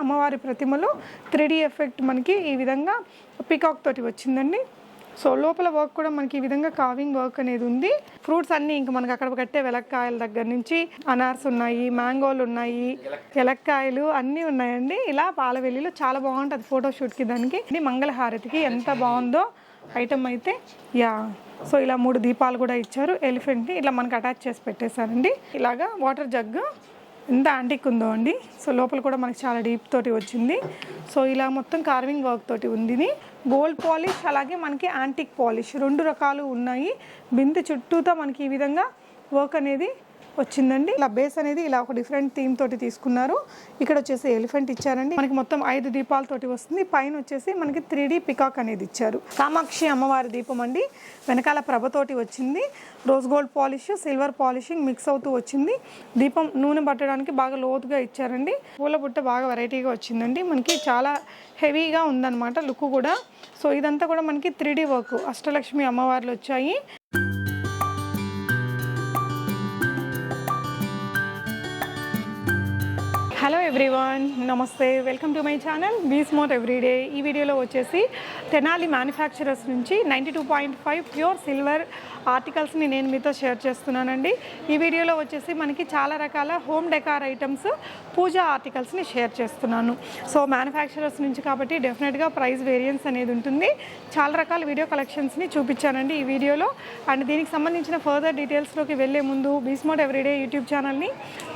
అమ్మవారి ప్రతిమలో 3D effect మనకి ఈ విధంగా పికాక్ తోటి వచ్చిందండి. సో లోపల వర్క్ కూడా మనకి ఈ విధంగా కావింగ్ వర్క్ అనేది ఉంది. ఫ్రూట్స్ అన్నీ ఇంకా మనకి అక్కడ కట్టే వెలక్కాయల దగ్గర నుంచి అనార్స్ ఉన్నాయి, మ్యాంగోలు ఉన్నాయి, ఎలక్కాయలు అన్నీ ఉన్నాయండి. ఇలా పాలవెల్లిలో చాలా బాగుంటుంది ఫోటోషూట్కి. దానికి మంగళహారతికి ఎంత బాగుందో ఐటమ్ అయితే. సో ఇలా 3 దీపాలు కూడా ఇచ్చారు. ఎలిఫెంట్ని ఇలా మనకి అటాచ్ చేసి పెట్టేశారండి. ఇలాగా వాటర్ జగ్ ఎంత యాంటిక్ ఉందో అండి. సో లోపల కూడా మనకి చాలా డీప్ తోటి వచ్చింది. సో ఇలా మొత్తం కార్వింగ్ వర్క్ తోటి ఉంది. గోల్డ్ పాలిష్ అలాగే మనకి యాంటిక్ పాలిష్ 2 రకాలు ఉన్నాయి. బిందె చుట్టూతో మనకి ఈ విధంగా వర్క్ అనేది వచ్చిందండి. ఇలా బేస్ అనేది ఇలా ఒక డిఫరెంట్ థీమ్ తోటి తీసుకున్నారు. ఇక్కడ వచ్చేసి ఎలిఫెంట్ ఇచ్చారండి. మనకి మొత్తం 5 దీపాలతోటి వస్తుంది. పైన వచ్చేసి మనకి 3D పికాక్ అనేది ఇచ్చారు. కామాక్షి అమ్మవారి దీపం అండి. వెనకాల ప్రభతోటి వచ్చింది. Rose gold polish, silver polishing mix అవుతూ వచ్చింది. దీపం నూనె పట్టడానికి బాగా లోతుగా ఇచ్చారండి. పూల బుట్ట బాగా వెరైటీగా వచ్చిందండి. మనకి చాలా హెవీగా ఉందన్నమాట లుక్ కూడా. సో ఇదంతా కూడా మనకి 3D వర్క్. అష్టలక్ష్మి అమ్మవార్లు వచ్చాయి. హలో ఎవ్రీవన్, నమస్తే, welcome to my channel be smart everyday. ఈ వీడియోలో వచ్చేసి తెనాలి మ్యానుఫ్యాక్చరర్స్ నుంచి 92.5 ప్యూర్ సిల్వర్ ఆర్టికల్స్ని నేను మీతో షేర్ చేస్తున్నానండి. ఈ వీడియోలో వచ్చేసి మనకి చాలా రకాల హోమ్ డెకార్ ఐటమ్స్, పూజా ఆర్టికల్స్ని షేర్ చేస్తున్నాను. సో మ్యానుఫ్యాక్చరర్స్ నుంచి కాబట్టి డెఫినెట్గా ప్రైస్ వేరియన్స్ అనేది ఉంటుంది. చాలా రకాల వీడియో కలెక్షన్స్ని చూపించానండి ఈ వీడియోలో. అండ్ దీనికి సంబంధించిన ఫర్దర్ డీటెయిల్స్లోకి వెళ్ళే ముందు బీస్మార్ట్ ఎవ్రీడే యూట్యూబ్ ఛానల్ని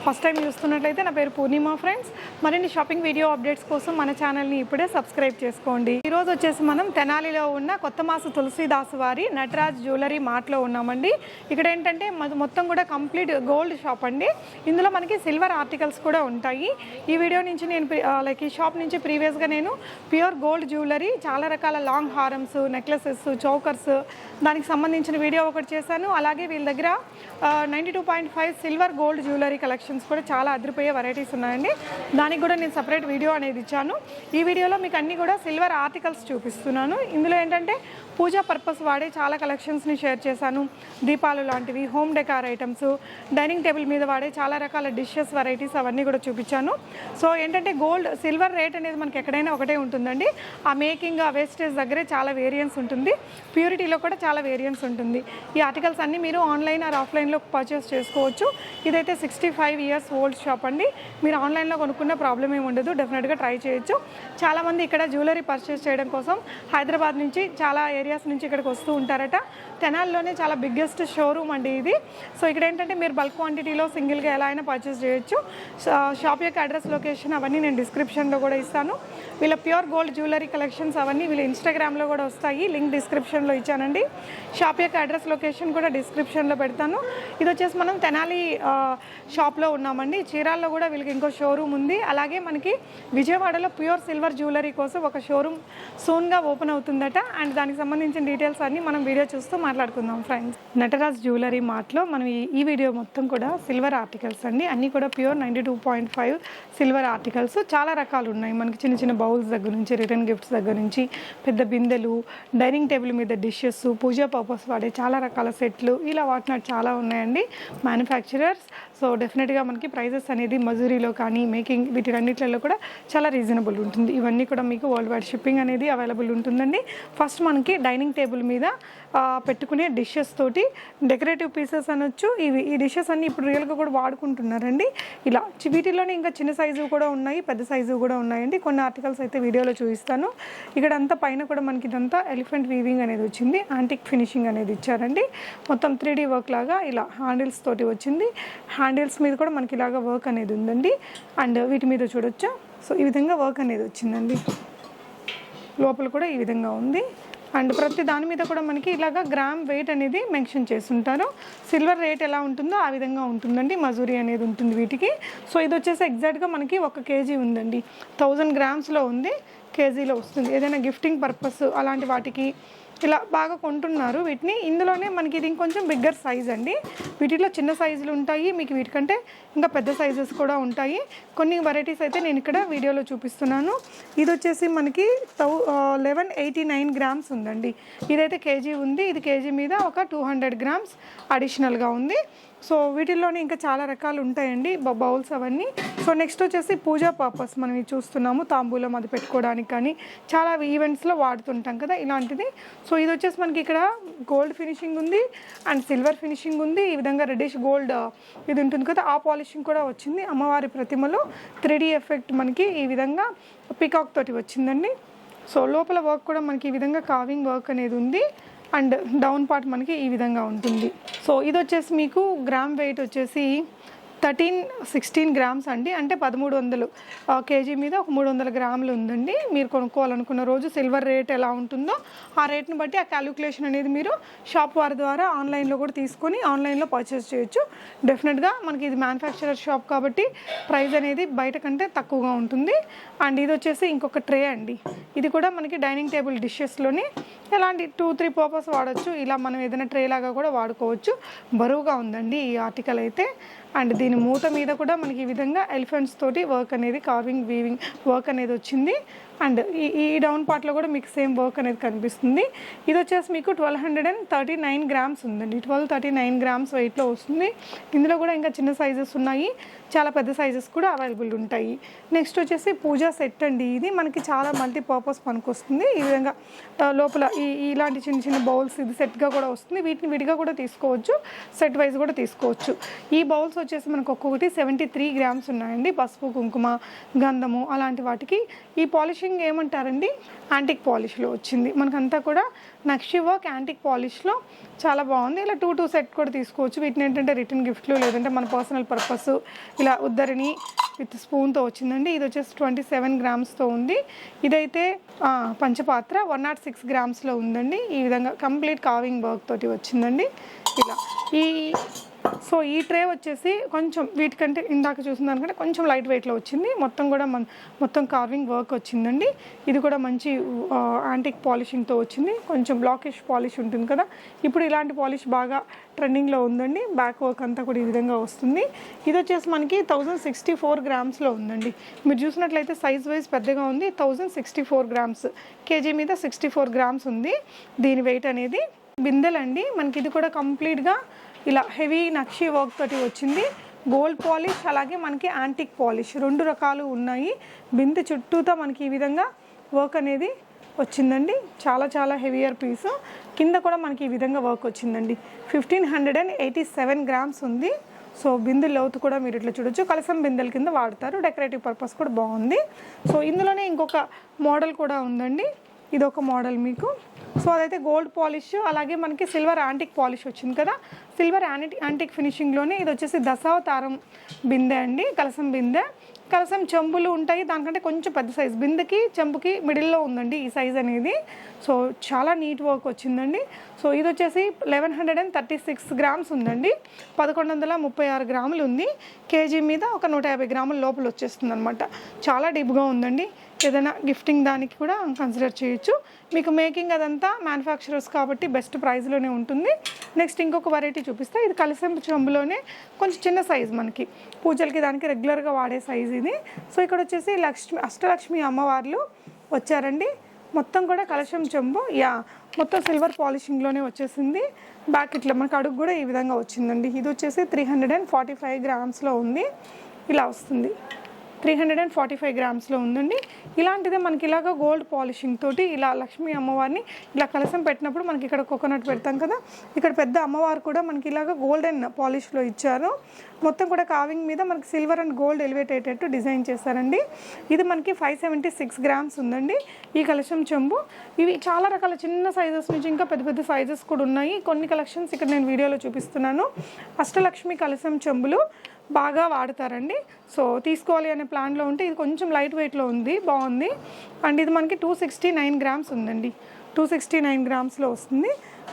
ఫస్ట్ టైం చూస్తున్నట్లయితే నా పేరు పూర్ణిమ ఫ్రెండ్స్. మరిన్ని షాపింగ్ వీడియో అప్డేట్స్ కోసం మన ఛానల్ని ఇప్పుడే సబ్స్క్రైబ్ చేసుకోండి. ఈరోజు వచ్చేసి మనం తెనాలిలో ఉన్న కొత్త మాసు తులసీదాస్ వారి నటరాజ్ జ్యువెలరీ మార్ట్లో ఉన్నామండి. ఇక్కడ ఏంటంటే మొత్తం కూడా కంప్లీట్ గోల్డ్ షాప్ అండి. ఇందులో మనకి సిల్వర్ ఆర్టికల్స్ కూడా ఉంటాయి. ఈ వీడియో నుంచి నేను ఈ షాప్ నుంచి ప్రీవియస్గా నేను ప్యూర్ గోల్డ్ జ్యువెలరీ, చాలా రకాల లాంగ్ హారమ్స్, నెక్లెసెస్, చౌకర్స్, దానికి సంబంధించిన వీడియో ఒకటి చేశాను. అలాగే వీళ్ళ దగ్గర 92.5 సిల్వర్ గోల్డ్ జ్యువెలరీ కలెక్షన్స్ కూడా చాలా అదిరిపోయే వెరైటీస్ ఉన్నాయండి. దానికి కూడా నేను సపరేట్ వీడియో అనేది ఇచ్చాను. ఈ వీడియోలో మీకు అన్నీ కూడా సిల్వర్ ఆర్టికల్స్ చూపిస్తున్నాను. ఇందులో ఏంటంటే పూజా పర్పస్ వాడే చాలా కలెక్షన్స్ని షేర్ చేశాను. దీపాలు లాంటివి, home decor items, dining table మీద వాడే చాలా రకాల డిషెస్ వెరైటీస్ అవన్నీ కూడా చూపించాను. సో ఏంటంటే గోల్డ్ సిల్వర్ రేట్ అనేది మనకి ఎక్కడైనా ఒకటే ఉంటుందండి. ఆ మేకింగ్, ఆ వేస్టేజ్ దగ్గరే చాలా వేరియన్స్ ఉంటుంది. ప్యూరిటీలో కూడా చాలా వేరియన్స్ ఉంటుంది. ఈ ఆర్టికల్స్ అన్నీ మీరు ఆన్లైన్ ఆర్ ఆఫ్లైన్లో పర్చేస్ చేసుకోవచ్చు. ఇదైతే 65 ఇయర్స్ ఓల్డ్ షాప్ అండి. మీరు ఆన్లైన్లో కొనుక్కున్న ప్రాబ్లం ఏమి ఉండదు, డెఫినెట్గా ట్రై చేయొచ్చు. చాలామంది ఇక్కడ జ్యువెలరీ పర్చేస్ చేయడం కోసం హైదరాబాద్ నుంచి, చాలా ఏరియాస్ నుంచి ఇక్కడికి వస్తూ ఉంటారట. తెనాలిలోనే చాలా బిగ్గెస్ట్ షోరూమ్ అండి ఇది. సో ఇక్కడ ఏంటంటే మీరు బల్క్ క్వాంటిటీలో సింగిల్గా ఎలా అయినా పర్చేస్ చేయొచ్చు. షాప్ యొక్క అడ్రస్, లొకేషన్ అవన్నీ నేను డిస్క్రిప్షన్లో కూడా ఇస్తాను. వీళ్ళ ప్యూర్ గోల్డ్ జ్యువెలరీ కలెక్షన్స్ అవన్నీ వీళ్ళ ఇన్స్టాగ్రామ్లో కూడా వస్తాయి. లింక్ డిస్క్రిప్షన్లో ఇచ్చానండి. షాప్ యొక్క అడ్రస్, లొకేషన్ కూడా డిస్క్రిప్షన్లో పెడతాను. ఇది వచ్చేసి మనం తెనాలి షాప్లో ఉన్నామండి. చీరాల్లో కూడా వీళ్ళకి ఇంకో షోరూమ్ ఉంది. అలాగే మనకి విజయవాడలో ప్యూర్ సిల్వర్ జ్యువెలరీ కోసం ఒక షోరూమ్ సూన్గా ఓపెన్ అవుతుందట. అండ్ దానికి సంబంధించిన డీటెయిల్స్ అన్నీ మనం వీడియో చూస్తూ మాట్లాడుకుందాం ఫ్రెండ్స్. నటరాజ్ జ్యువెలరీ మార్ట్లో మనం ఈ వీడియో మొత్తం కూడా సిల్వర్ ఆర్టికల్స్ అండి. అన్నీ కూడా ప్యూర్ 92.5 సిల్వర్ ఆర్టికల్స్. చాలా రకాలు ఉన్నాయి మనకి. చిన్న చిన్న బౌల్స్ దగ్గర నుంచి, రిటర్న్ గిఫ్ట్స్ దగ్గర నుంచి, పెద్ద బిందెలు, డైనింగ్ టేబుల్ మీద డిషెస్, పూజా పర్పస్ వాడే చాలా రకాల సెట్లు, ఇలా వాటినాడు చాలా ఉన్నాయండి మ్యానుఫ్యాక్చరర్స్. సో డెఫినెట్గా మనకి ప్రైజెస్ అనేది మజూరీలో కానీ, మేకింగ్, వీటిలన్నిట్లలో కూడా చాలా రీజనబుల్ ఉంటుంది. ఇవన్నీ కూడా మీకు వరల్డ్ వైడ్ షిప్పింగ్ అనేది అవైలబుల్ ఉంటుందండి. ఫస్ట్ మనకి డైనింగ్ టేబుల్ మీద పెట్టుకునే డిషెస్ తోటి డెకరేటివ్ పీసెస్ అనొచ్చు. ఈ డిషెస్ అన్నీ ఇప్పుడు రియల్గా కూడా వాడుకుంటున్నారండి. ఇలా వీటిలోనే ఇంకా చిన్న సైజు కూడా ఉన్నాయి, పెద్ద సైజు కూడా ఉన్నాయండి. కొన్ని ఆర్టికల్స్ అయితే వీడియోలో చూపిస్తాను. ఇక్కడ అంతా పైన కూడా మనకి ఇదంతా ఎలిఫెంట్ వీవింగ్ అనేది వచ్చింది. యాంటిక్ ఫినిషింగ్ అనేది ఇచ్చారండి. మొత్తం 3D వర్క్ లాగా ఇలా హ్యాండిల్స్ తోటి వచ్చింది. హ్యాండిల్స్ మీద కూడా మనకి ఇలాగా వర్క్ అనేది ఉందండి. అండ్ వీటి మీద చూడొచ్చు. సో ఈ విధంగా వర్క్ అనేది వచ్చిందండి. లోపల కూడా ఈ విధంగా ఉంది. అండ్ ప్రతి దాని మీద కూడా మనకి ఇలాగా గ్రామ్ వెయిట్ అనేది మెన్షన్ చేస్తుంటారు. సిల్వర్ రేట్ ఎలా ఉంటుందో ఆ విధంగా ఉంటుందండి. మజూరీ అనేది ఉంటుంది వీటికి. సో ఇది వచ్చేసి ఎగ్జాక్ట్గా మనకి 1 kg ఉందండి. 1000 గ్రామ్స్లో ఉంది, కేజీలో వస్తుంది. ఏదైనా గిఫ్టింగ్ పర్పస్ అలాంటి వాటికి ఇలా బాగా కొంటున్నారు వీటిని. ఇందులోనే మనకి ఇది ఇంకొంచెం బిగ్గర్ సైజ్ అండి. వీటిలో చిన్న సైజులు ఉంటాయి, మీకు వీటికంటే ఇంకా పెద్ద సైజెస్ కూడా ఉంటాయి. కొన్ని వెరైటీస్ అయితే నేను ఇక్కడ వీడియోలో చూపిస్తున్నాను. ఇది వచ్చేసి మనకి 1189 గ్రామ్స్ ఉందండి. ఇదైతే కేజీ ఉంది. ఇది కేజీ మీద ఒక 200 గ్రామ్స్ అడిషనల్గా ఉంది. సో వీటిల్లోనే ఇంకా చాలా రకాలు ఉంటాయండి బౌల్స్ అవన్నీ. సో నెక్స్ట్ వచ్చేసి పూజా పర్పస్ మనం ఇది చూస్తున్నాము, తాంబూలం అది పెట్టుకోవడానికి కానీ చాలా ఈవెంట్స్లో వాడుతుంటాం కదా ఇలాంటిది. సో ఇది వచ్చేసి మనకి ఇక్కడ గోల్డ్ ఫినిషింగ్ ఉంది అండ్ సిల్వర్ ఫినిషింగ్ ఉంది. ఈ విధంగా రెడ్డిష్ గోల్డ్ ఇది ఉంటుంది కదా, ఆ పాలిషింగ్ కూడా వచ్చింది. అమ్మవారి ప్రతిమలో 3D ఎఫెక్ట్ మనకి ఈ విధంగా పికాక్ తోటి వచ్చిందండి. సో లోపల వర్క్ కూడా మనకి ఈ విధంగా కావింగ్ వర్క్ అనేది ఉంది అండ్ డౌన్ పార్ట్ మనకి ఈ విధంగా ఉంటుంది. సో ఇది వచ్చేసి మీకు గ్రామ్ వెయిట్ వచ్చేసి 13-16 గ్రామ్స్ అండి, అంటే 1300 కేజీ మీద ఒక 300 గ్రాములు ఉందండి. మీరు కొనుక్కోవాలనుకున్న రోజు సిల్వర్ రేట్ ఎలా ఉంటుందో ఆ రేట్ని బట్టి ఆ క్యాలిక్యులేషన్ అనేది మీరు షాప్ వారి ద్వారా ఆన్లైన్లో కూడా తీసుకొని ఆన్లైన్లో పర్చేస్ చేయొచ్చు. డెఫినెట్గా మనకి ఇది మ్యానుఫ్యాక్చరర్ షాప్ కాబట్టి ప్రైస్ అనేది బయట కంటే తక్కువగా ఉంటుంది. అండ్ ఇది వచ్చేసి ఇంకొక ట్రే అండి, ఇది కూడా మనకి డైనింగ్ టేబుల్ డిషెస్లోని ఎలాంటి 2-3 పర్పస్ వాడచ్చు. ఇలా మనం ఏదైనా ట్రే లాగా కూడా వాడుకోవచ్చు. బరువుగా ఉందండి ఈ ఆర్టికల్ అయితే. అండ్ దీని మూత మీద కూడా మనకి ఈ విధంగా ఎలిఫెంట్స్ తోటి వర్క్ అనేది కార్వింగ్ వీవింగ్ వర్క్ అనేది వచ్చింది. అండ్ ఈ డౌన్ పార్ట్లో కూడా మీకు సేమ్ వర్క్ అనేది కనిపిస్తుంది. ఇది వచ్చేసి మీకు 1239 గ్రామ్స్ ఉందండి, 1239 గ్రామ్స్ వెయిట్లో వస్తుంది. ఇందులో కూడా ఇంకా చిన్న సైజెస్ ఉన్నాయి, చాలా పెద్ద సైజెస్ కూడా అవైలబుల్ ఉంటాయి. నెక్స్ట్ వచ్చేసి పూజా సెట్ అండి, ఇది మనకి చాలా మల్టీపర్పస్ పనికి వస్తుంది. ఈ విధంగా లోపల ఇలాంటి చిన్న చిన్న బౌల్స్ ఇది సెట్గా కూడా వస్తుంది. వీటిని విడిగా కూడా తీసుకోవచ్చు, సెట్ వైజ్ కూడా తీసుకోవచ్చు. ఈ బౌల్స్ వచ్చేసి మనకు ఒక్కొక్కటి 73 గ్రామ్స్ ఉన్నాయండి. పసుపు కుంకుమ గంధము అలాంటి వాటికి. ఈ పాలిషింగ్ ఏమంటారండి, యాంటిక్ పాలిష్లో వచ్చింది మనకంతా కూడా నక్షి వర్క్ యాంటిక్ పాలిష్లో చాలా బాగుంది. ఇలా 2 సెట్ కూడా తీసుకోవచ్చు. వీటిని ఏంటంటే రిటర్న్ గిఫ్ట్లు లేదంటే మన పర్సనల్ పర్పస్ ఇలా ఉద్దరిని విత్ స్పూన్తో వచ్చిందండి. ఇది వచ్చేసి 27 గ్రామ్స్తో ఉంది. ఇదైతే పంచపాత్ర 106 గ్రామ్స్లో ఉందండి. ఈ విధంగా కంప్లీట్ కావింగ్ వర్క్ తోటి వచ్చిందండి ఇలా. సో ఈ ట్రే వచ్చేసి కొంచెం వీటికంటే ఇందాక చూసిన దానికంటే కొంచెం లైట్ వెయిట్లో వచ్చింది. మొత్తం కూడా మొత్తం కార్వింగ్ వర్క్ వచ్చిందండి. ఇది కూడా మంచి యాంటిక్ పాలిషింగ్తో వచ్చింది. కొంచెం బ్లాకిష్ పాలిష్ ఉంటుంది కదా, ఇప్పుడు ఇలాంటి పాలిష్ బాగా ట్రెండింగ్లో ఉందండి. బ్యాక్ వర్క్ అంతా కూడా ఈ విధంగా వస్తుంది. ఇది వచ్చేసి మనకి 1064 గ్రామ్స్లో ఉందండి. మీరు చూసినట్లయితే సైజ్ వైజ్ పెద్దగా ఉంది. 1064 గ్రామ్స్, కేజీ మీద 64 గ్రామ్స్ ఉంది దీని వెయిట్ అనేది. బిందెలండి మనకి ఇది కూడా కంప్లీట్గా ఇలా హెవీ నక్షి వర్క్ తోటి వచ్చింది. గోల్డ్ పాలిష్ అలాగే మనకి యాంటిక్ పాలిష్ 2 రకాలు ఉన్నాయి. బిందె చుట్టూతో మనకి ఈ విధంగా వర్క్ అనేది వచ్చిందండి. చాలా చాలా హెవియర్ పీసు. కింద కూడా మనకి ఈ విధంగా వర్క్ వచ్చిందండి. 1587 గ్రామ్స్ ఉంది. సో బిందె లోతు కూడా మీరు ఇట్లా చూడొచ్చు. కలసం బిందెల కింద వాడతారు, డెకరేటివ్ పర్పస్ కూడా బాగుంది. సో ఇందులోనే ఇంకొక మోడల్ కూడా ఉందండి, ఇదొక మోడల్ మీకు. సో అదైతే గోల్డ్ పాలిష్ అలాగే మనకి సిల్వర్ యాంటిక్ పాలిష్ వచ్చింది కదా, సిల్వర్ యాంటిక్ ఫినిషింగ్లోనే. ఇది వచ్చేసి దశావతారం బిందె అండి, కలసం బిందె. కలసం చెంబులు ఉంటాయి, దానికంటే కొంచెం పెద్ద సైజ్. బిందెకి చెంబుకి మిడిల్లో ఉందండి ఈ సైజ్ అనేది. సో చాలా నీట్ వర్క్ వచ్చిందండి. సో ఇది వచ్చేసి 1136 గ్రామ్స్ ఉందండి, 1136 గ్రాములు ఉంది. కేజీ మీద ఒక 150 గ్రాముల లోపల వచ్చేస్తుంది అనమాట. చాలా డీప్గా ఉందండి. ఏదైనా గిఫ్టింగ్ దానికి కూడా కన్సిడర్ చేయొచ్చు. మీకు మేకింగ్ అదంతా మ్యానుఫ్యాక్చరర్స్ కాబట్టి బెస్ట్ ప్రైస్లోనే ఉంటుంది. నెక్స్ట్ ఇంకొక వెరైటీ చూపిస్తే, ఇది కలసం చెంబులోనే కొంచెం చిన్న సైజ్, మనకి పూజలకి దానికి రెగ్యులర్గా వాడే సైజ్ ఇది. సో ఇక్కడ వచ్చేసి అష్టలక్ష్మి అమ్మవార్లు వచ్చారండి. మొత్తం కూడా కలశం చెంబు మొత్తం సిల్వర్ పాలిషింగ్లోనే వచ్చేసింది. బ్యాక్ ఇట్లా మనకు అడుగు కూడా ఈ విధంగా వచ్చిందండి. ఇది వచ్చేసి 345 గ్రామ్స్లో ఉంది. ఇలా వస్తుంది, 345 గ్రామ్స్లో ఉందండి. ఇలాంటిదే మనకి ఇలాగ గోల్డ్ పాలిషింగ్ తోటి ఇలా లక్ష్మీ అమ్మవారిని ఇలా కలసం పెట్టినప్పుడు మనకి ఇక్కడ కోకోనట్ పెడతాం కదా, ఇక్కడ పెద్ద అమ్మవారు కూడా మనకి ఇలాగ గోల్డెన్ పాలిష్లో ఇచ్చారు. మొత్తం కూడా కావింగ్ మీద మనకి సిల్వర్ అండ్ గోల్డ్ ఎలివేట్ అయ్యేటట్టు డిజైన్ చేశారండి. ఇది మనకి 576 గ్రామ్స్ ఉందండి ఈ కలశం చెంబు. ఇవి చాలా రకాల చిన్న సైజెస్ నుంచి ఇంకా పెద్ద పెద్ద సైజెస్ కూడా ఉన్నాయి. కొన్ని కలెక్షన్స్ ఇక్కడ నేను వీడియోలో చూపిస్తున్నాను. అష్టలక్ష్మి కలశం చెంబులు బాగా వాడతారండి. సో తీసుకోవాలి అనే ప్లాన్లో ఉంటే ఇది కొంచెం లైట్ వెయిట్లో ఉంది, బాగుంది. అండ్ ఇది మనకి 269 గ్రామ్స్ ఉందండి, 269 గ్రామ్స్లో వస్తుంది.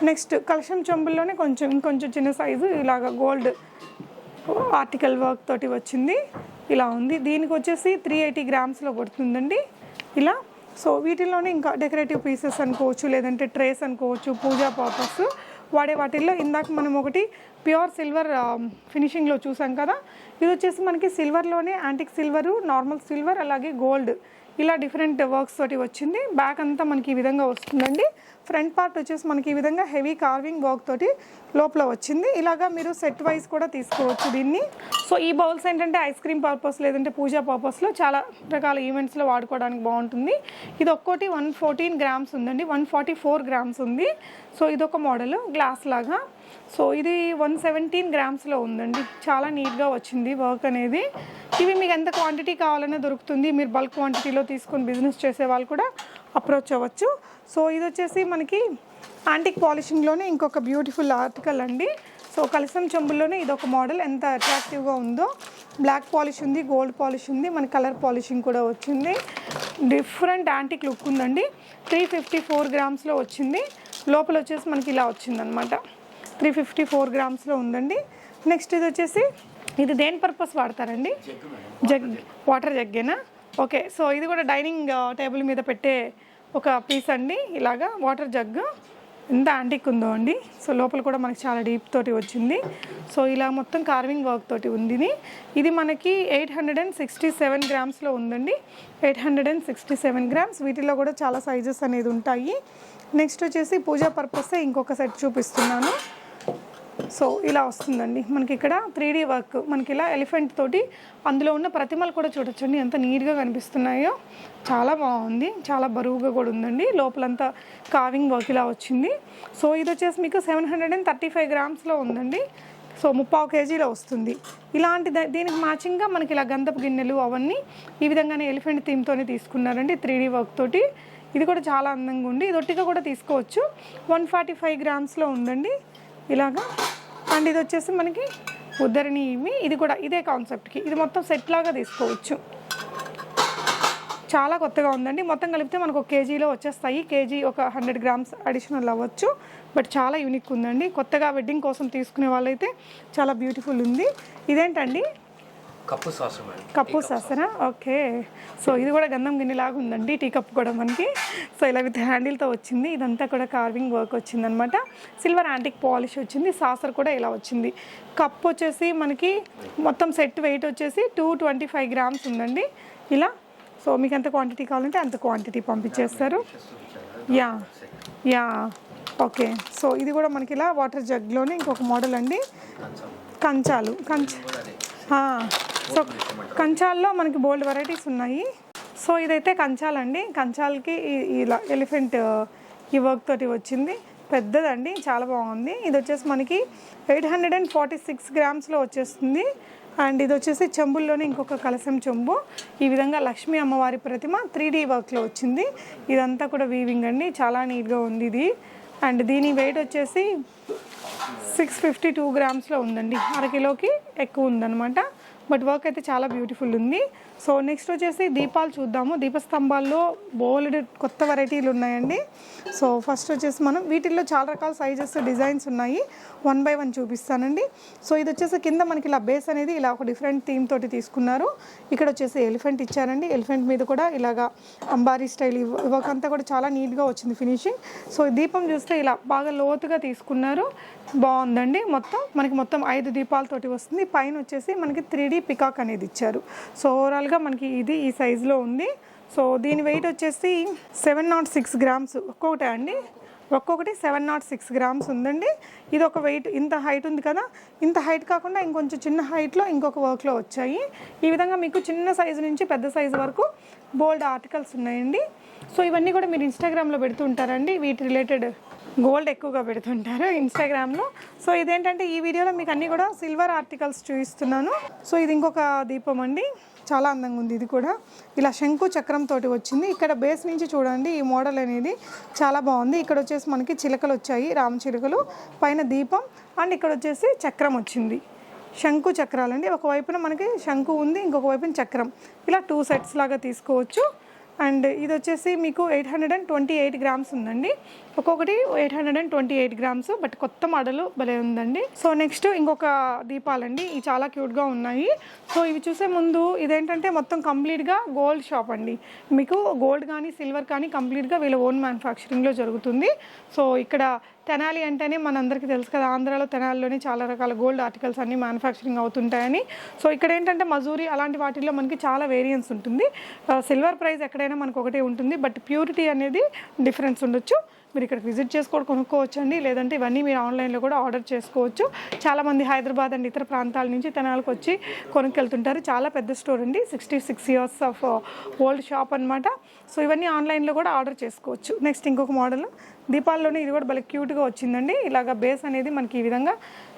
నెక్స్ట్ కలశం చెంబుల్లోనే ఇంకొంచెం చిన్న సైజు ఇలాగ గోల్డ్ ఆర్టికల్ వర్క్ తోటి వచ్చింది, ఇలా ఉంది. దీనికి వచ్చేసి 380 గ్రామ్స్లో పడుతుందండి ఇలా. సో వీటిల్లోనే ఇంకా డెకరేటివ్ పీసెస్ అనుకోవచ్చు, లేదంటే ట్రేస్ అనుకోవచ్చు, పూజా పర్పస్ వాడే వాటిల్లో ఇందాక మనం ఒకటి ప్యూర్ సిల్వర్ ఫినిషింగ్లో చూసాం కదా. ఇది వచ్చేసి మనకి సిల్వర్లోనే యాంటిక్ సిల్వరు, నార్మల్ సిల్వర్, అలాగే గోల్డ్ ఇలా డిఫరెంట్ వర్క్స్ తోటి వచ్చింది. బ్యాక్ అంతా మనకి ఈ విధంగా వస్తుందండి. ఫ్రంట్ పార్ట్ వచ్చేసి మనకి ఈ విధంగా హెవీ కార్వింగ్ వర్క్ తోటి లోపల వచ్చింది. ఇలాగా మీరు సెట్ వైజ్ కూడా తీసుకోవచ్చు దీన్ని. సో ఈ బౌల్స్ ఏంటంటే ఐస్ క్రీమ్ పర్పస్ లేదంటే పూజా పర్పస్లో చాలా రకాల ఈవెంట్స్లో వాడుకోవడానికి బాగుంటుంది. ఇది ఒక్కోటి 114 గ్రామ్స్ ఉందండి, 144 గ్రామ్స్ ఉంది. సో ఇదొక మోడల్ గ్లాస్ లాగా. సో ఇది 117 గ్రామ్స్లో ఉందండి. చాలా నీట్గా వచ్చింది వర్క్ అనేది. ఇవి మీకు ఎంత క్వాంటిటీ కావాలన్నా దొరుకుతుంది. మీరు బల్క్ క్వాంటిటీలో తీసుకొని బిజినెస్ చేసే వాళ్ళు కూడా అప్రోచ్ అవ్వచ్చు. సో ఇది వచ్చేసి మనకి యాంటిక్ పాలిషింగ్లోనే ఇంకొక బ్యూటిఫుల్ ఆర్టికల్ అండి. సో కలసం చెంబుల్లోనే ఇదొక మోడల్ ఎంత అట్రాక్టివ్గా ఉందో. బ్లాక్ పాలిష్ ఉంది, గోల్డ్ పాలిష్ ఉంది, మన కలర్ పాలిషింగ్ కూడా వచ్చింది. డిఫరెంట్ యాంటిక్ లుక్ ఉందండి. 354 గ్రామ్స్లో వచ్చింది. లోపల వచ్చేసి మనకి ఇలా వచ్చిందనమాట. 354 గ్రామ్స్లో ఉందండి. నెక్స్ట్ ఇది వచ్చేసి ఇది దేని పర్పస్ వాడతారండి? జగ్, వాటర్ జగ్గేనా? ఓకే. సో ఇది కూడా డైనింగ్ టేబుల్ మీద పెట్టే ఒక పీస్ అండి. ఇలాగా వాటర్ జగ్ ఎంత యాంటిక్ ఉందో అండి. సో లోపల కూడా మనకి చాలా డీప్ తోటి వచ్చింది. సో ఇలా మొత్తం కార్వింగ్ వర్క్ తోటి ఉంది. ఇది మనకి 867 గ్రామ్స్లో ఉందండి. 867 గ్రామ్స్. వీటిలో కూడా చాలా సైజెస్ అనేది ఉంటాయి. నెక్స్ట్ వచ్చేసి పూజా పర్పస్ ఇంకొక సెట్ చూపిస్తున్నాను. సో ఇలా వస్తుందండి మనకి. ఇక్కడ 3D వర్క్ మనకి ఇలా ఎలిఫెంట్ తోటి అందులో ఉన్న ప్రతిమలు కూడా చూడొచ్చండి ఎంత నీట్గా కనిపిస్తున్నాయో. చాలా బాగుంది, చాలా బరువుగా కూడా ఉందండి. లోపలంతా కార్వింగ్ వర్క్ ఇలా వచ్చింది. సో ఇది వచ్చేసి మీకు 735 గ్రామ్స్లో ఉందండి. సో 3/4 కేజీలో వస్తుంది. ఇలాంటి దీనికి మ్యాచింగ్గా మనకి ఇలా గంధపు గిన్నెలు అవన్నీ ఈ విధంగానే ఎలిఫెంట్ థీమ్తోనే తీసుకున్నారండి 3D వర్క్ తోటి. ఇది కూడా చాలా అందంగా ఉంది. ఇది ఒట్టిగా కూడా తీసుకోవచ్చు. 145 గ్రామ్స్లో ఉందండి ఇలాగా. అండ్ ఇది వచ్చేసి మనకి ఉద్దరిని ఇవి. ఇది కూడా ఇదే కాన్సెప్ట్కి ఇది మొత్తం సెట్ లాగా తీసుకోవచ్చు. చాలా కొత్తగా ఉందండి. మొత్తం కలిపితే మనకు 1 కేజీలో వచ్చేస్తాయి. కేజీ ఒక 100 గ్రామ్స్ అడిషనల్ అవ్వచ్చు. బట్ చాలా యూనిక్ ఉందండి. కొత్తగా వెడ్డింగ్ కోసం తీసుకునే వాళ్ళైతే చాలా బ్యూటిఫుల్ ఉంది. ఇదేంటండి? కప్పు సాసరా? ఓకే. సో ఇది కూడా గంధం గిన్నెలాగా ఉందండి. టీ కప్ కూడా మనకి. సో ఇలా విత్ హ్యాండిల్తో వచ్చింది. ఇదంతా కూడా కార్వింగ్ వర్క్ వచ్చిందనమాట. సిల్వర్ యాంటిక్ పాలిష్ వచ్చింది. సాసర్ కూడా ఇలా వచ్చింది. కప్ వచ్చేసి మనకి మొత్తం సెట్ వెయిట్ వచ్చేసి 225 గ్రామ్స్ ఉందండి ఇలా. సో మీకు ఎంత క్వాంటిటీ కావాలంటే అంత క్వాంటిటీ పంపించేస్తారు. Yeah okay. సో ఇది కూడా మనకి ఇలా వాటర్ జగ్లోనే ఇంకొక మోడల్ అండి. కంచాలు. సో కంచాల్లో మనకి బోల్డ్ వెరైటీస్ ఉన్నాయి. సో ఇదైతే కంచాలండి. కంచాలకి ఇలా ఎలిఫెంట్ ఈ వర్క్ తోటి వచ్చింది. పెద్దదండి, చాలా బాగుంది. ఇది వచ్చేసి మనకి 846 గ్రామ్స్లో వచ్చేస్తుంది. అండ్ ఇది వచ్చేసి చెంబుల్లోనే ఇంకొక కలసం చెంబు. ఈ విధంగా లక్ష్మీ అమ్మవారి ప్రతిమ 3D వర్క్లో వచ్చింది. ఇదంతా కూడా వీవింగ్ అండి. చాలా నీట్గా ఉంది ఇది. అండ్ దీని వెయిట్ వచ్చేసి 652 గ్రామ్స్లో ఉందండి. అరకిలోకి ఎక్కువ ఉందన్నమాట. బట్ వర్క్ అయితే చాలా బ్యూటిఫుల్ ఉంది. సో నెక్స్ట్ వచ్చేసి దీపాలు చూద్దాము. దీపస్తంభాల్లో బోల్డ్ కొత్త వెరైటీలు ఉన్నాయండి. సో ఫస్ట్ వచ్చేసి మనం వీటిల్లో చాలా రకాల సైజెస్ డిజైన్స్ ఉన్నాయి. 1 బై 1 చూపిస్తానండి. సో ఇది వచ్చేసి కింద మనకి ఇలా బేస్ అనేది ఇలా ఒక డిఫరెంట్ థీమ్ తోటి తీసుకున్నారు. ఇక్కడ వచ్చేసి ఎలిఫెంట్ ఇచ్చారండి. ఎలిఫెంట్ మీద కూడా ఇలాగా అంబారీ స్టైల్ వర్క్ అంతా కూడా చాలా నీట్గా వచ్చింది ఫినిషింగ్. సో దీపం చూస్తే ఇలా బాగా లోతుగా తీసుకున్నారు. బాగుందండి. మొత్తం 5 దీపాలతోటి వస్తుంది. పైన వచ్చేసి మనకి 3D పికాక్ అనేది ఇచ్చారు. సో ఓవరాల్గా మనకి ఇది ఈ సైజులో ఉంది. సో దీని వెయిట్ వచ్చేసి 706 గ్రామ్స్ ఒక్కొక్కటే అండి. ఒక్కొక్కటి 706 గ్రామ్స్ ఉందండి. ఇది ఒక వెయిట్. ఇంత హైట్ ఉంది కదా, ఇంత హైట్ కాకుండా ఇంకొంచెం చిన్న హైట్లో ఇంకొక వర్క్లో వచ్చాయి. ఈ విధంగా మీకు చిన్న సైజు నుంచి పెద్ద సైజు వరకు బోల్డ్ ఆర్టికల్స్ ఉన్నాయండి. సో ఇవన్నీ కూడా మీరు ఇన్స్టాగ్రామ్లో పెడుతుంటారండి. వీటి రిలేటెడ్ గోల్డ్ ఎక్కువగా పెడుతుంటారు ఇన్స్టాగ్రామ్లో. సో ఇదేంటంటే ఈ వీడియోలో మీకు అన్నీ కూడా సిల్వర్ ఆర్టికల్స్ చూపిస్తున్నాను. సో ఇది ఇంకొక దీపం అండి. చాలా అందంగా ఉంది. ఇది కూడా ఇలా శంకు చక్రం తోటి వచ్చింది. ఇక్కడ బేస్ నుంచి చూడండి ఈ మోడల్ అనేది చాలా బాగుంది. ఇక్కడ వచ్చేసి మనకి చిలకలు వచ్చాయి, రామ చిలుకలు, పైన దీపం, అండ్ ఇక్కడ వచ్చేసి చక్రం వచ్చింది. శంకు చక్రాలండి. ఒకవైపున మనకి శంకు ఉంది, ఇంకొక వైపున చక్రం. ఇలా 2 సెట్స్ లాగా తీసుకోవచ్చు. అండ్ ఇది వచ్చేసి మీకు 828 గ్రామ్స్ ఉందండి. ఒక్కొక్కటి 828 గ్రామ్స్, బట్ కొత్త మోడల్ భలే ఉందండి. సో నెక్స్ట్ ఇంకొక దీపాలండి, ఇవి చాలా క్యూట్గా ఉన్నాయి. సో ఇవి చూసే ముందు ఇదేంటంటే మొత్తం కంప్లీట్గా గోల్డ్ షాప్ అండి. మీకు గోల్డ్ కానీ సిల్వర్ కానీ కంప్లీట్గా వీళ్ళ ఓన్ మ్యానుఫ్యాక్చరింగ్లో జరుగుతుంది. సో ఇక్కడ తెనాలి అంటేనే మనందరికీ తెలుసు కదా, ఆంధ్రాలో తెనాలిలోనే చాలా రకాల గోల్డ్ ఆర్టికల్స్ అన్నీ మ్యానుఫ్యాక్చరింగ్ అవుతుంటాయని. సో ఇక్కడ ఏంటంటే మజూరి అలాంటి వాటిల్లో మనకి చాలా వేరియన్స్ ఉంటుంది. సిల్వర్ ప్రైస్ ఎక్కడైనా మనకు ఒకటే ఉంటుంది, బట్ ప్యూరిటీ అనేది డిఫరెన్స్ ఉండొచ్చు. మీరు ఇక్కడికి విజిట్ చేసుకోవడం కొనుక్కోవచ్చు అండి, లేదంటే ఇవన్నీ మీరు ఆన్లైన్లో కూడా ఆర్డర్ చేసుకోవచ్చు. చాలామంది హైదరాబాద్ అండ్ ఇతర ప్రాంతాల నుంచి తెనాలకు వచ్చి కొనుక్కెళ్తుంటారు. చాలా పెద్ద స్టోర్ అండి, 66 years ఆఫ్ ఓల్డ్ షాప్ అనమాట. సో ఇవన్నీ ఆన్లైన్లో కూడా ఆర్డర్ చేసుకోవచ్చు. నెక్స్ట్ ఇంకొక మోడల్ దీపాల్లోనే, ఇది కూడా భలే క్యూట్గా వచ్చిందండి. ఇలాగ బేస్ అనేది మనకి ఈ విధంగా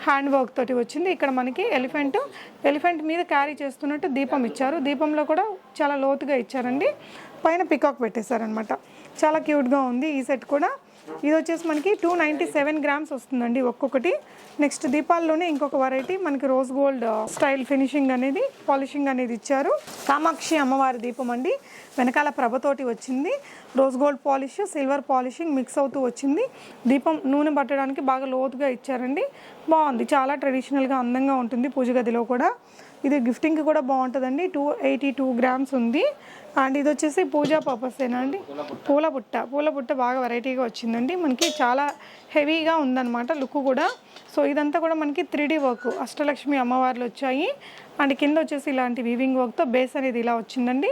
హ్యాండ్ వర్క్ తోటి వచ్చింది. ఇక్కడ మనకి ఎలిఫెంట్ మీద క్యారీ చేస్తున్నట్టు దీపం ఇచ్చారు. దీపంలో కూడా చాలా లోతుగా ఇచ్చారండి. పైన పికాక్ పెట్టేశారనమాట. చాలా క్యూట్గా ఉంది ఈ సెట్ కూడా. ఇది వచ్చేసి మనకి 297 గ్రామ్స్ వస్తుందండి ఒక్కొక్కటి. నెక్స్ట్ దీపాల్లోనే ఇంకొక వెరైటీ మనకి రోజ్ గోల్డ్ స్టైల్ ఫినిషింగ్ అనేది, పాలిషింగ్ అనేది ఇచ్చారు. కామాక్షి అమ్మవారి దీపం అండి, వెనకాల ప్రభతోటి వచ్చింది. Rose gold polish, silver polishing mix అవుతూ వచ్చింది. దీపం నూనె పట్టడానికి బాగా లోతుగా ఇచ్చారండి. బాగుంది, చాలా ట్రెడిషనల్గా అందంగా ఉంటుంది పూజ గదిలో కూడా. ఇది గిఫ్టింగ్కి కూడా బాగుంటుందండి. 282 గ్రామ్స్ ఉంది. అండ్ ఇది వచ్చేసి పూజా పర్పసేనా అండి, పూల బుట్ట బాగా వెరైటీగా వచ్చిందండి. మనకి చాలా హెవీగా ఉందన్నమాట లుక్ కూడా. సో ఇదంతా కూడా మనకి 3D వర్క్, అష్టలక్ష్మి అమ్మవార్లు వచ్చాయి. అండ్ కింద వచ్చేసి ఇలాంటి వీవింగ్ వర్క్తో బేస్ అనేది ఇలా వచ్చిందండి.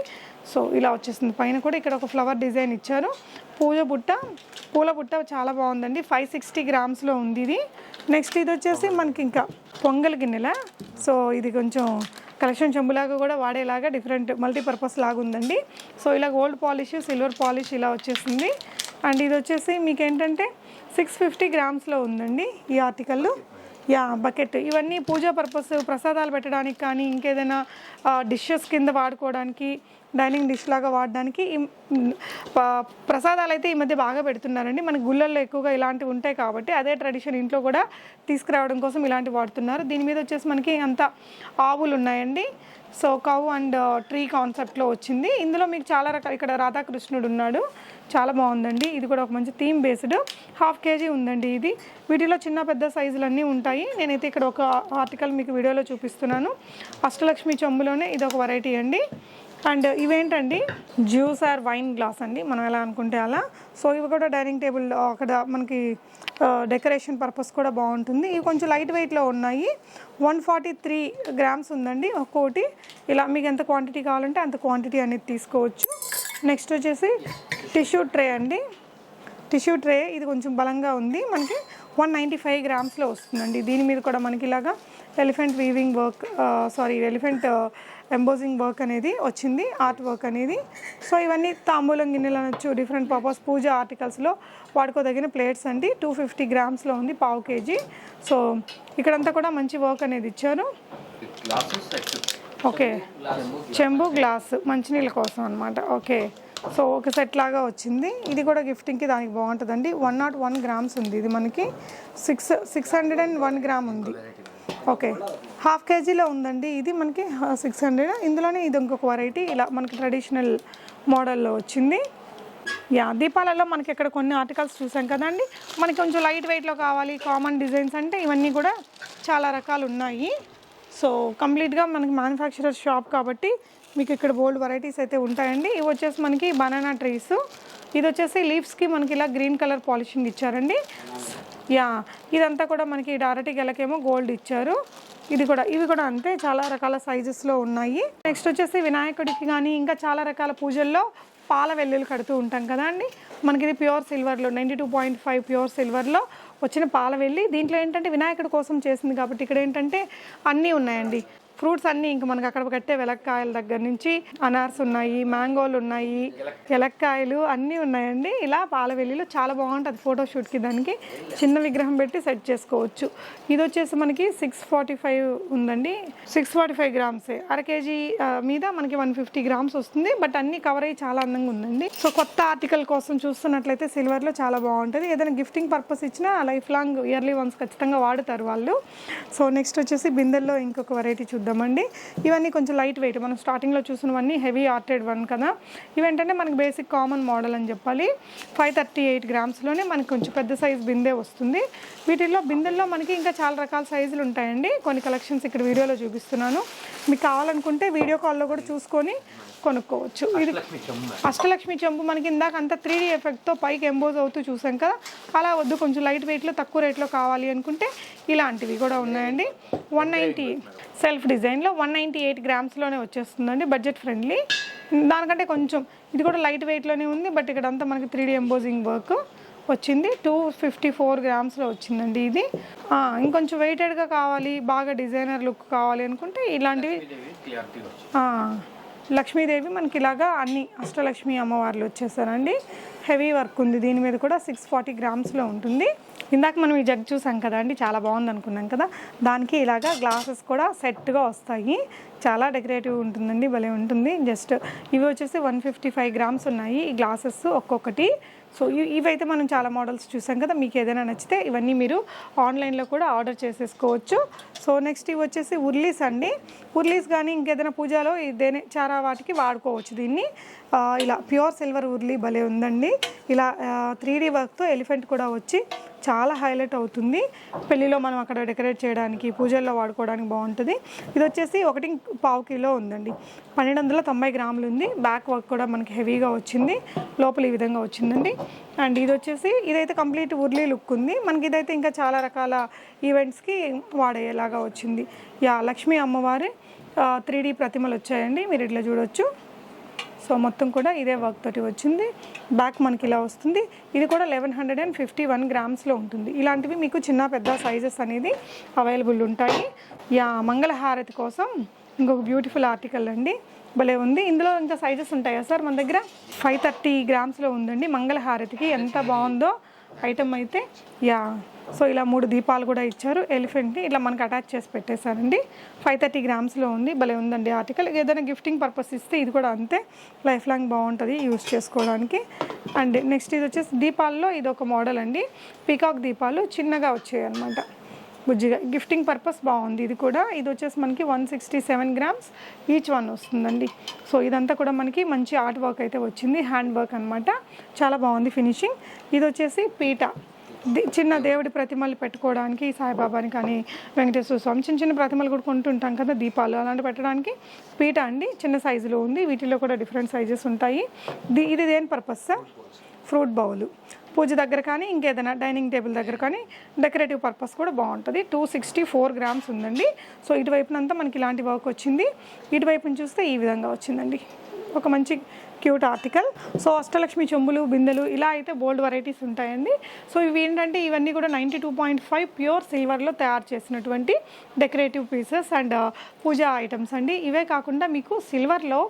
సో ఇలా వచ్చేసింది. పైన కూడా ఇక్కడ ఒక ఫ్లవర్ డిజైన్ ఇచ్చారు. పూల బుట్ట చాలా బాగుందండి. 560 గ్రామ్స్లో ఉంది ఇది. నెక్స్ట్ ఇది వచ్చేసి మనకి ఇంకా పొంగల్ గిన్నెల. సో ఇది కొంచెం కలెక్షన్ చెంబులాగా కూడా వాడేలాగా డిఫరెంట్ మల్టీపర్పస్ లాగా ఉందండి. సో ఇలా గోల్డ్ పాలిష్, సిల్వర్ పాలిష్ ఇలా వచ్చేసింది. అండ్ ఇది వచ్చేసి మీకు ఏంటంటే 650 గ్రామ్స్లో ఉందండి ఈ ఆర్టికల్. బకెట్. ఇవన్నీ పూజా పర్పస్, ప్రసాదాలు పెట్టడానికి కానీ ఇంకేదైనా డిషెస్ కింద వాడుకోవడానికి, డైనింగ్ డిష్ లాగా వాడడానికి ప్రసాదాలు అయితే ఈ మధ్య బాగా పెడుతున్నారండి. మనకి గుళ్ళల్లో ఎక్కువగా ఇలాంటివి ఉంటాయి కాబట్టి అదే ట్రెడిషన్ ఇంట్లో కూడా తీసుకురావడం కోసం ఇలాంటివి వాడుతున్నారు. దీని మీద వచ్చేసి మనకి అంత ఆవులు ఉన్నాయండి. సో కౌ అండ్ ట్రీ కాన్సెప్ట్లో వచ్చింది. ఇందులో మీకు చాలా రకాల, ఇక్కడ రాధాకృష్ణుడు ఉన్నాడు, చాలా బాగుందండి. ఇది కూడా ఒక మంచి థీమ్ బేస్డ్. 1/2 kg ఉందండి ఇది. వీటిలో చిన్న పెద్ద సైజులన్నీ ఉంటాయి. నేనైతే ఇక్కడ ఒక ఆర్టికల్ మీకు వీడియోలో చూపిస్తున్నాను. అష్టలక్ష్మి చెంబులోనే ఇది ఒక వెరైటీ అండి. అండ్ ఇవేంటండి, జ్యూస్ ఆర్ వైన్ గ్లాస్ అండి, మనం ఎలా అనుకుంటే అలా. సో ఇవి కూడా డైనింగ్ టేబుల్ అక్కడ మనకి డెకరేషన్ పర్పస్ కూడా బాగుంటుంది. ఇవి కొంచెం లైట్ వెయిట్లో ఉన్నాయి. 143 గ్రామ్స్ ఉందండి ఒక్కోటి. ఇలా మీకు ఎంత క్వాంటిటీ కావాలంటే అంత క్వాంటిటీ అనేది తీసుకోవచ్చు. నెక్స్ట్ వచ్చేసి టిష్యూ ట్రే అండి. టిష్యూ ట్రే ఇది కొంచెం బలంగా ఉంది. మనకి 195 గ్రామ్స్లో వస్తుందండి. దీని మీద కూడా మనకి ఇలాగా elephant weaving work, elephant embossing work అనేది వచ్చింది, ఆర్ట్ వర్క్ అనేది. సో ఇవన్నీ తాంబూలం గిన్నెలు అనొచ్చు, డిఫరెంట్ పర్పస్ పూజ ఆర్టికల్స్లో వాడుకోదగిన ప్లేట్స్ అండి. 250 గ్రామ్స్లో ఉంది, 1/2 kg. సో ఇక్కడంతా కూడా మంచి వర్క్ అనేది ఇచ్చారు. ఓకే, చెంబు గ్లాస్ మంచినీళ్ళ కోసం అనమాట. ఓకే, సో ఒక సెట్ లాగా వచ్చింది. ఇది కూడా గిఫ్టింగ్కి దానికి బాగుంటుందండి. 101 గ్రామ్స్ ఉంది. ఇది మనకి 601 గ్రామ్ ఉంది. ఓకే, 1/2 kgలో ఉందండి. ఇది మనకి 600. ఇందులోనే ఇది ఇంకొక వెరైటీ, ఇలా మనకి ట్రెడిషనల్ మోడల్లో వచ్చింది. దీపాలలో మనకి ఇక్కడ కొన్ని ఆర్టికల్స్ చూసాం కదండి. మనకి కొంచెం లైట్ వెయిట్లో కావాలి, కామన్ డిజైన్స్ అంటే ఇవన్నీ కూడా చాలా రకాలు ఉన్నాయి. సో కంప్లీట్గా మనకి మ్యానుఫ్యాక్చరర్ షాప్ కాబట్టి మీకు ఇక్కడ బోల్డ్ వెరైటీస్ అయితే ఉంటాయండి. ఇవి వచ్చేసి మనకి బనానా ట్రీస్. ఇది వచ్చేసి లీవ్స్కి మనకి ఇలా గ్రీన్ కలర్ పాలిషింగ్ ఇచ్చారండి. ఇదంతా కూడా మనకి అరటి గెలకేమో గోల్డ్ ఇచ్చారు. ఇవి కూడా అంతే, చాలా రకాల సైజెస్లో ఉన్నాయి. నెక్స్ట్ వచ్చేసి వినాయకుడికి కానీ ఇంకా చాలా రకాల పూజల్లో పాల వెల్లులు కడుతూ ఉంటాం కదా అండి. మనకి ఇది ప్యూర్ సిల్వర్లో 92.5 ప్యూర్ సిల్వర్లో వచ్చిన పాల వెల్లి. దీంట్లో ఏంటంటే వినాయకుడి కోసం చేసింది కాబట్టి ఇక్కడ ఏంటంటే అన్నీ ఉన్నాయండి. ఫ్రూట్స్ అన్నీ ఇంకా మనకి అక్కడ కట్టే వెలక్కాయల దగ్గర నుంచి అనార్స్ ఉన్నాయి, మ్యాంగోలు ఉన్నాయి, ఎలక్కాయలు అన్నీ ఉన్నాయండి. ఇలా పాలవెల్లిలో చాలా బాగుంటుంది ఫోటోషూట్కి. దానికి చిన్న విగ్రహం పెట్టి సెట్ చేసుకోవచ్చు. ఇది వచ్చేసి మనకి 645 ఉందండి. 645 గ్రామ్సే. 1/2 kg మీద మనకి 150 గ్రామ్స్ వస్తుంది. బట్ అన్నీ కవర్ అయ్యి చాలా అందంగా ఉందండి. సో కొత్త ఆర్టికల్ కోసం చూస్తున్నట్లయితే సిల్వర్లో చాలా బాగుంటుంది. ఏదైనా గిఫ్టింగ్ పర్పస్ ఇచ్చినా లైఫ్ లాంగ్ ఇయర్లీ వన్స్ ఖచ్చితంగా వాడుతారు వాళ్ళు. సో నెక్స్ట్ వచ్చేసి బిందెల్లో ఇంకొక వెరైటీ చూద్దాం. చూద్దామండి. ఇవన్నీ కొంచెం లైట్ వెయిట్, మనం స్టార్టింగ్లో చూసినవన్నీ హెవీ ఆర్టెడ్ వన్ కదా. ఇవేంటంటే మనకి బేసిక్ కామన్ మోడల్ అని చెప్పాలి. 538 గ్రామ్స్లోనే మనకి కొంచెం పెద్ద సైజ్ బిందె వస్తుంది. వీటిల్లో బిందెల్లో మనకి ఇంకా చాలా రకాల సైజులు ఉంటాయండి. కొన్ని కలెక్షన్స్ ఇక్కడ వీడియోలో చూపిస్తున్నాను. మీకు కావాలనుకుంటే వీడియో కాల్లో కూడా చూసుకొని కొనుక్కోవచ్చు. ఇది అష్టలక్ష్మి చెంబు మనకి ఇందాక అంతా 3D ఎఫెక్ట్తో పైకి ఎంబోజ్ అవుతూ చూసాం కదా, అలా వద్దు కొంచెం లైట్ వెయిట్లో తక్కువ రేట్లో కావాలి అనుకుంటే ఇలాంటివి కూడా ఉన్నాయండి. 190 సెల్ఫ్ డిజైన్లో 198 గ్రామ్స్లోనే వచ్చేస్తుందండి, బడ్జెట్ ఫ్రెండ్లీ. దానికంటే కొంచెం ఇది కూడా లైట్ వెయిట్లోనే ఉంది, బట్ ఇక్కడ అంతా మనకి 3D ఎంబోజింగ్ వర్క్ వచ్చింది. 254 గ్రామ్స్లో వచ్చిందండి ఇది. ఇంకొంచెం వెయిటెడ్గా కావాలి, బాగా డిజైనర్ లుక్ కావాలి అనుకుంటే ఇలాంటివి. లక్ష్మీదేవి మనకి ఇలాగా అన్ని అష్టలక్ష్మి అమ్మవార్లు వచ్చేసారండి. హెవీ వర్క్ ఉంది, దీని మీద కూడా 640 గ్రామ్స్లో ఉంటుంది. ఇందాక మనం ఈ జగ్ చూసాం కదా అండి, చాలా బాగుంది అనుకున్నాం కదా, దానికి ఇలాగా గ్లాసెస్ కూడా సెట్గా వస్తాయి. చాలా డెకరేటివ్ ఉంటుందండి, భలే ఉంటుంది. జస్ట్ ఇవి వచ్చేసి 155 గ్రామ్స్ ఉన్నాయి ఈ గ్లాసెస్ ఒక్కొక్కటి. సో ఇవైతే మనం చాలా మోడల్స్ చూసాం కదా, మీకు ఏదైనా నచ్చితే ఇవన్నీ మీరు ఆన్లైన్లో కూడా ఆర్డర్ చేసేసుకోవచ్చు. సో నెక్స్ట్ ఇవి వచ్చేసి ఉర్లీస్ అండి. ఉర్లీస్ కానీ ఇంకేదైనా పూజలో ఇదేనే చాలా వాటికి వాడుకోవచ్చు దీన్ని. ఇలా ప్యూర్ సిల్వర్ ఉర్లీ భలే ఉందండి. ఇలా 3D వర్క్తో ఎలిఫెంట్ కూడా వచ్చి చాలా హైలైట్ అవుతుంది. పెళ్ళిలో మనం అక్కడ డెకరేట్ చేయడానికి, పూజల్లో వాడుకోవడానికి బాగుంటుంది. ఇది వచ్చేసి 1.25 కిలో ఉందండి, 1290 గ్రాములు ఉంది. బ్యాక్ వర్క్ కూడా మనకి హెవీగా వచ్చింది, లోపల ఈ విధంగా వచ్చిందండి. అండ్ ఇది వచ్చేసి ఇదైతే కంప్లీట్ ఉర్లీ లుక్ ఉంది మనకి. ఇదైతే ఇంకా చాలా రకాల ఈవెంట్స్కి వాడేలాగా వచ్చింది. లక్ష్మీ అమ్మవారి 3D ప్రతిమలు వచ్చాయండి, మీరు ఇట్లా చూడొచ్చు. సో మొత్తం కూడా ఇదే వర్క్ తోటి వచ్చింది. బ్యాక్ మనకి ఇలా వస్తుంది. ఇది కూడా 1151 గ్రామ్స్లో ఉంటుంది. ఇలాంటివి మీకు చిన్న పెద్ద సైజెస్ అనేది అవైలబుల్ ఉంటాయి. మంగళహారతి కోసం ఇంకొక బ్యూటిఫుల్ ఆర్టికల్ అండి, భలే ఉంది. ఇందులో ఇంకా సైజెస్ ఉంటాయా సార్? మన దగ్గర 530 గ్రామ్స్లో ఉందండి మంగళహారతికి. ఎంత బాగుందో ఐటమ్ అయితే. సో ఇలా 3 దీపాలు కూడా ఇచ్చారు, ఎలిఫెంట్ని ఇట్లా మనకు అటాచ్ చేసి పెట్టేశారండి. 530 గ్రామ్స్లో ఉంది, భలే ఉందండి ఆర్టికల్. ఏదైనా గిఫ్టింగ్ పర్పస్ ఇస్తే ఇది కూడా అంతే, లైఫ్ లాంగ్ బాగుంటుంది యూస్ చేసుకోవడానికి. అండ్ నెక్స్ట్ ఇది వచ్చేసి దీపాల్లో ఇది ఒక మోడల్ అండి. పీకాక్ దీపాలు చిన్నగా వచ్చాయి అనమాట, బుజ్జిగా. గిఫ్టింగ్ పర్పస్ బాగుంది ఇది కూడా. ఇది వచ్చేసి మనకి 167 గ్రామ్స్ ఈచ్ వన్ వస్తుందండి. సో ఇదంతా కూడా మనకి మంచి ఆర్ట్ వర్క్ అయితే వచ్చింది, హ్యాండ్ వర్క్ అనమాట. చాలా బాగుంది ఫినిషింగ్. ఇది వచ్చేసి పీట, చిన్న దేవుడి ప్రతిమలు పెట్టుకోవడానికి, సాయిబాబాని కానీ వెంకటేశ్వర స్వామి చిన్న చిన్న ప్రతిమలు కూడా కొంటుంటాం కదా, దీపాలు అలాంటి పెట్టడానికి పీట అండి. చిన్న సైజులో ఉంది, వీటిలో కూడా డిఫరెంట్ సైజెస్ ఉంటాయి. ఇది దేని పర్పస్? ఫ్రూట్ బౌలు, పూజ దగ్గర కానీ ఇంకేదైనా డైనింగ్ టేబుల్ దగ్గర కానీ డెకరేటివ్ పర్పస్ కూడా బాగుంటుంది. 264 గ్రామ్స్ ఉందండి. సో ఇటువైపునంతా మనకి ఇలాంటి వర్క్ వచ్చింది, ఇటువైపుని చూస్తే ఈ విధంగా వచ్చిందండి, ఒక మంచి క్యూట్ ఆర్టికల్. సో అష్టలక్ష్మి చెంబులు, బిందెలు ఇలా అయితే బోల్డ్ వెరైటీస్ ఉంటాయండి. సో ఇవి ఏంటంటే ఇవన్నీ కూడా 92.5 ప్యూర్ సిల్వర్లో తయారు చేసినటువంటి decorative pieces and puja items అండి. ఇవే కాకుండా మీకు సిల్వర్లో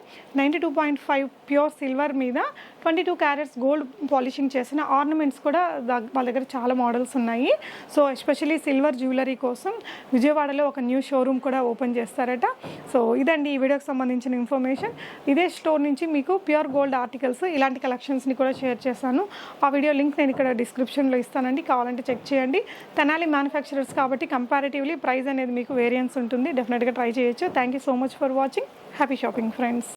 92.5 ప్యూర్ సిల్వర్ మీద 22 క్యారెట్స్ గోల్డ్ పాలిషింగ్ చేసిన ఆర్నమెంట్స్ కూడా వాళ్ళ దగ్గర చాలా మోడల్స్ ఉన్నాయి. సో ఎస్పెషలీ సిల్వర్ జ్యువెలరీ కోసం విజయవాడలో ఒక న్యూ షోరూమ్ కూడా ఓపెన్ చేస్తారట. సో ఇదండి ఈ వీడియోకి సంబంధించిన ఇన్ఫర్మేషన్. ఇదే స్టోర్ నుంచి మీకు ప్యూర్ గోల్డ్ ఆర్టికల్స్ ఇలాంటి కలెక్షన్స్ని కూడా షేర్ చేశాను. ఆ వీడియో లింక్ నేను ఇక్కడ డిస్క్రిప్షన్లో ఇస్తానండి, కావాలంటే చెక్ చేయండి. తెనాలి మ్యానుఫ్యాక్చరర్స్ కాబట్టి కంపారిటివ్లీ ప్రైస్ అనేది మీకు వేరియన్స్ ఉంటుంది, డెఫినెట్గా ట్రై చేయొచ్చు. Thank you so much for watching. Happy shopping friends.